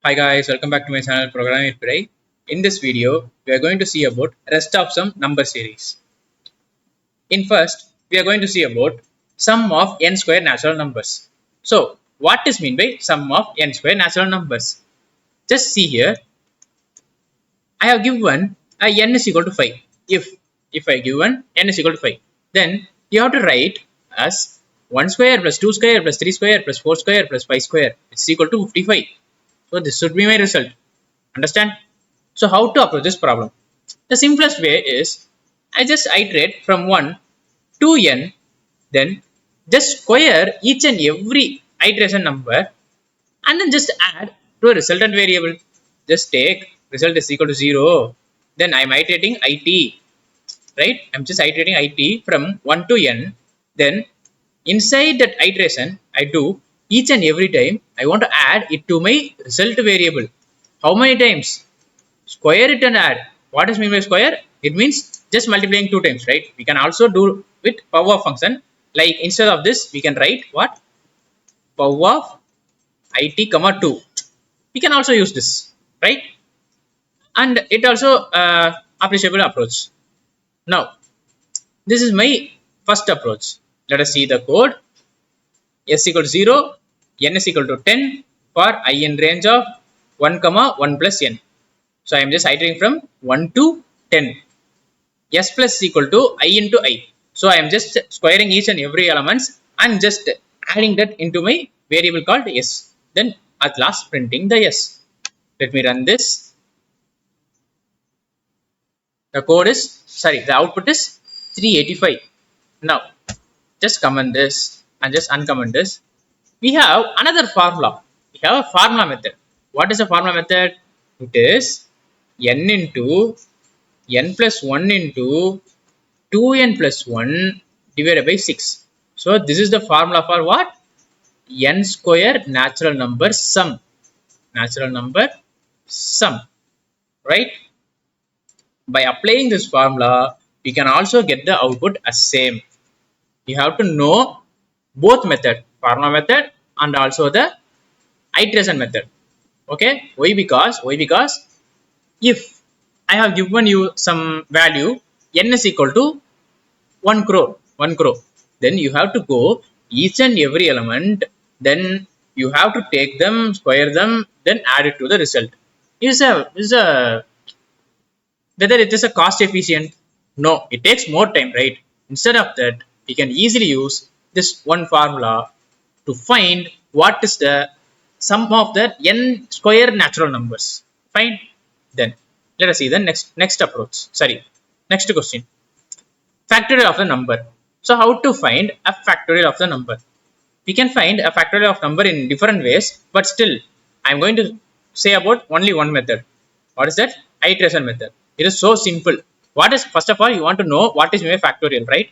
Hi guys, welcome back to my channel Programming with Pirai. In this video, we are going to see about rest of some number series. In first, we are going to see about sum of n square natural numbers. So, what is mean by sum of n square natural numbers? Just see here, I have given a n is equal to 5. If I given n is equal to 5, then you have to write as 1 square plus 2 square plus 3 square plus 4 square plus 5 square is equal to 55. So this should be my result. Understand? So how to approach this problem? The simplest way is I just iterate from 1 to n, then just square each and every iteration number and then just add to a resultant variable. Just take result is equal to 0. Then I am iterating it, right? I am just iterating it from 1 to n. Then inside that iteration, I do each and every time I want to add it to my result variable. How many times? Square it and add. What is mean by square? It means just multiplying 2 times, right? We can also do with power of function. Like instead of this, we can write what? Power of it comma 2. We can also use this, right? And it also appreciable approach. Now, this is my first approach. Let us see the code. S equal to 0, n is equal to 10 for I in range of 1 comma 1 plus n. So I am just iterating from 1 to 10. S plus is equal to I into I. So I am just squaring each and every elements and just adding that into my variable called S. Then at last printing the S. Let me run this. The code is, the output is 385. Now, just comment this and just uncomment this. We have another formula. We have a formula method. What is the formula method? It is n into n plus 1 into 2n plus 1 divided by 6. So, this is the formula for what? N square natural number sum. Natural number sum. Right? By applying this formula, we can also get the output as same. You have to know both method, formula method and also the iteration method. Okay? Why? Because if I have given you some value n is equal to 1 crore, then you have to go each and every element, then you have to take them, square them, then add it to the result. Whether it is a cost efficient? No, it takes more time, right? Instead of that, we can easily use this one formula to find what is the sum of the n square natural numbers. Fine. Then let us see the next approach. Next question. Factorial of the number. So how to find a factorial of the number? We can find a factorial of number in different ways, but still I am going to say about only one method. What is that? Iteration method. It is so simple. What is, first of all, you want to know what is my factorial, right?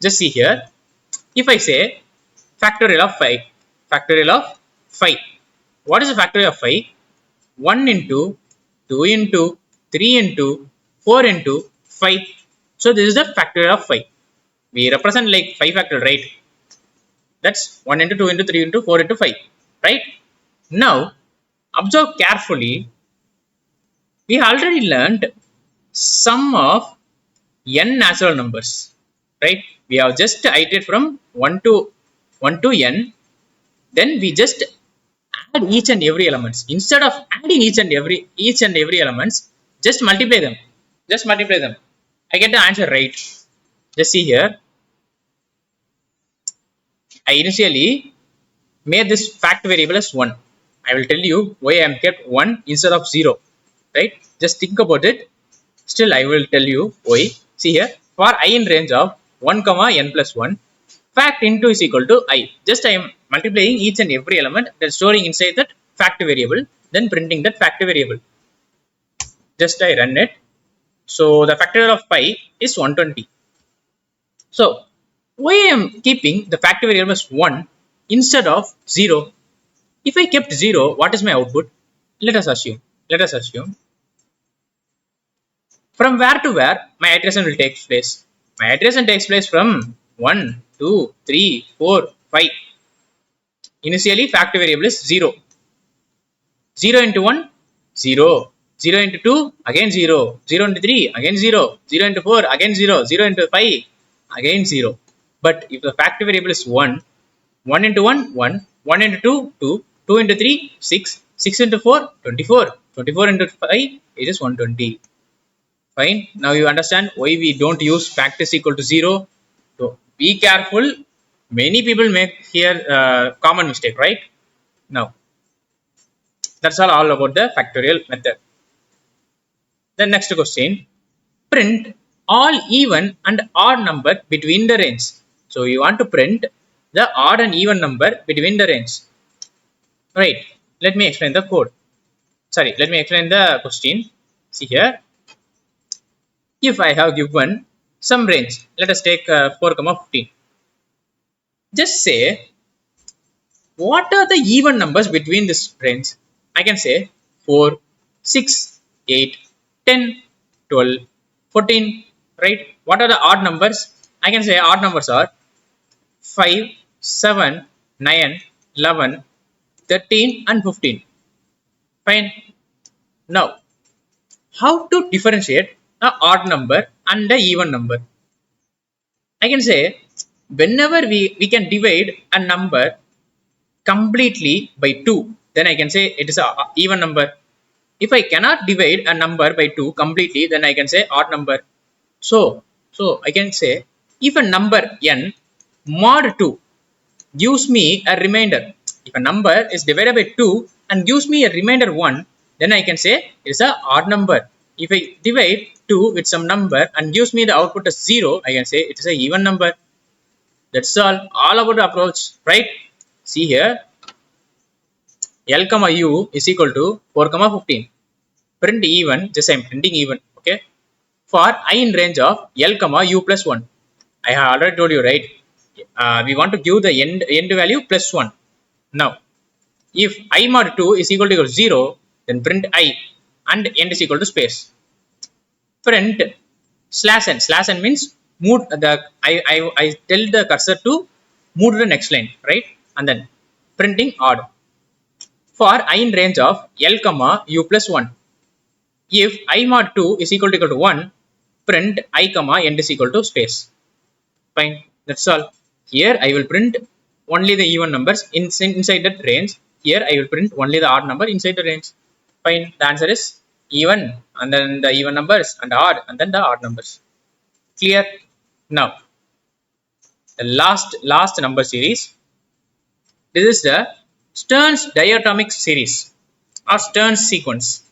Just see here. If I say factorial of 5, what is the factorial of 5? 1 into 2 into 3 into 4 into 5. So this is the factorial of 5. We represent like 5 factorial, right? That's 1 into 2 into 3 into 4 into 5, right? Now, observe carefully. We already learned sum of n natural numbers, right? We have just iterated from 1 to n. Then we just add each and every elements. Instead of adding each and every elements, just multiply them. I get the answer right. Just see here. I initially made this fact variable as 1. I will tell you why I am kept 1 instead of 0. Right? Just think about it. Still, I will tell you why. See here. For I in range of 1 comma n plus 1, fact into is equal to I. Just I am multiplying each and every element, then storing inside that fact variable, then printing that fact variable. Just I run it. So the factorial of pi is 120. So why I am keeping the fact variable as 1 instead of 0? If I kept 0, what is my output? Let us assume. From where to where my iteration will take place? My iteration takes place from 1, 2, 3, 4, 5. Initially, fact variable is 0. 0 into 1, 0. 0 into 2, again 0. 0 into 3, again 0. 0 into 4, again 0. 0 into 5, again 0. But if the factor variable is 1, 1 into 1, 1. 1 into 2, 2. 2 into 3, 6. 6 into 4, 24. 24 into 5, it is 120. Fine. Now you understand why we don't use factors equal to 0. So be careful. Many people make here common mistake, right? Now, that's all about the factorial method. The next question, print all even and odd number between the range. So you want to print the odd and even number between the range. Right. Let me explain the code. Sorry, let me explain the question. See here. If I have given some range, let us take 4, 15. Just say what are the even numbers between this range? I can say 4, 6, 8, 10, 12, 14, right? What are the odd numbers? I can say odd numbers are 5, 7, 9, 11, 13 and 15. Fine. Now, how to differentiate the odd number and the even number? I can say whenever we can divide a number completely by 2, then I can say it is a even number. If I cannot divide a number by 2 completely, then I can say odd number. So I can say if a number n mod 2 gives me a remainder, if a number is divided by 2 and gives me a remainder 1, then I can say it is a odd number. If I divide 2 with some number and gives me the output as 0, I can say it is a even number. That's all about the approach, right? See here, L comma U is equal to 4 comma 15. Print even, just I am printing even, okay? For I in range of L comma U plus 1. I have already told you, right? We want to give the end value plus 1. Now, if I mod 2 is equal to 0, then print I and end is equal to space. Print slash n. Slash n means move the I tell the cursor to move to the next line, right? And then printing odd. For I in range of L comma U plus 1. If I mod 2 is equal to 1, print I comma end is equal to space. Fine. That's all. Here I will print only the even numbers inside that range. Here I will print only the odd number inside the range. Fine. The answer is even, and then the even numbers, and odd, and then the odd numbers. Clear? Now, the last number series. This is the Stern's diatomic series or Stern's sequence.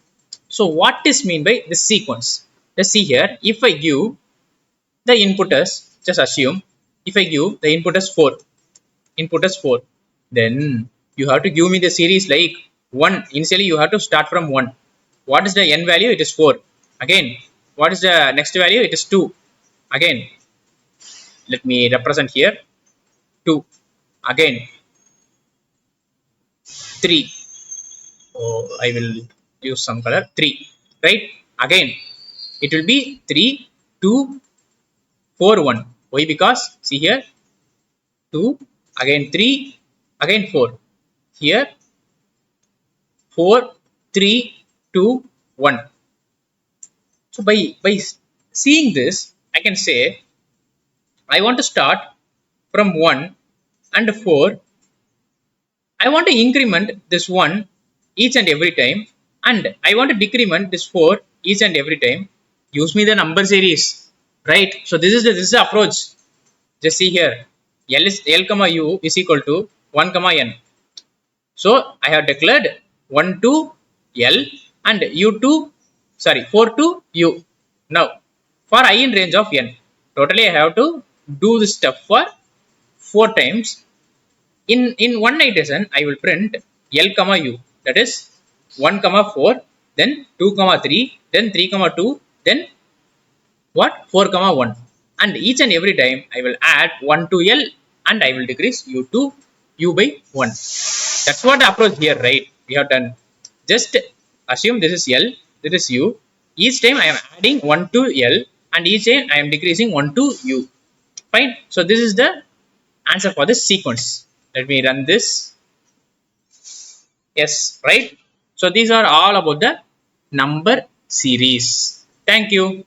So what is mean by this sequence? Let's see here. If I give the input as, just assume, if I give the input as 4, then you have to give me the series like 1. Initially you have to start from 1. What is the n value? It is 4. Again, what is the next value? It is 2. Again, let me represent here 2. Again 3. Oh, I will use some color 3. Right? Again, it will be 3, 2, 4, 1. Why? Because see here 2, again 3, again 4. Here 4, 3, 2, 1. So by seeing this, I can say I want to start from 1 and 4. I want to increment this 1 each and every time, and I want to decrement this 4 each and every time. Use me the number series, right? So this is the approach. Just see here, L comma U is equal to 1 comma n. So I have declared 1 to L and 4 to U. Now for I in range of n, totally I have to do this step for 4 times. In one iteration, I will print L comma U, that is 1 comma 4, then 2 comma 3, then 3 comma 2, then what 4 comma 1, and each and every time I will add 1 to L and I will decrease U to U by 1. That's what the approach here, right? We have done. Just assume this is L, this is U. Each time I am adding 1 to L and each time I am decreasing 1 to U. Fine. So this is the answer for this sequence. Let me run this. Yes, right? So these are all about the number series. Thank you.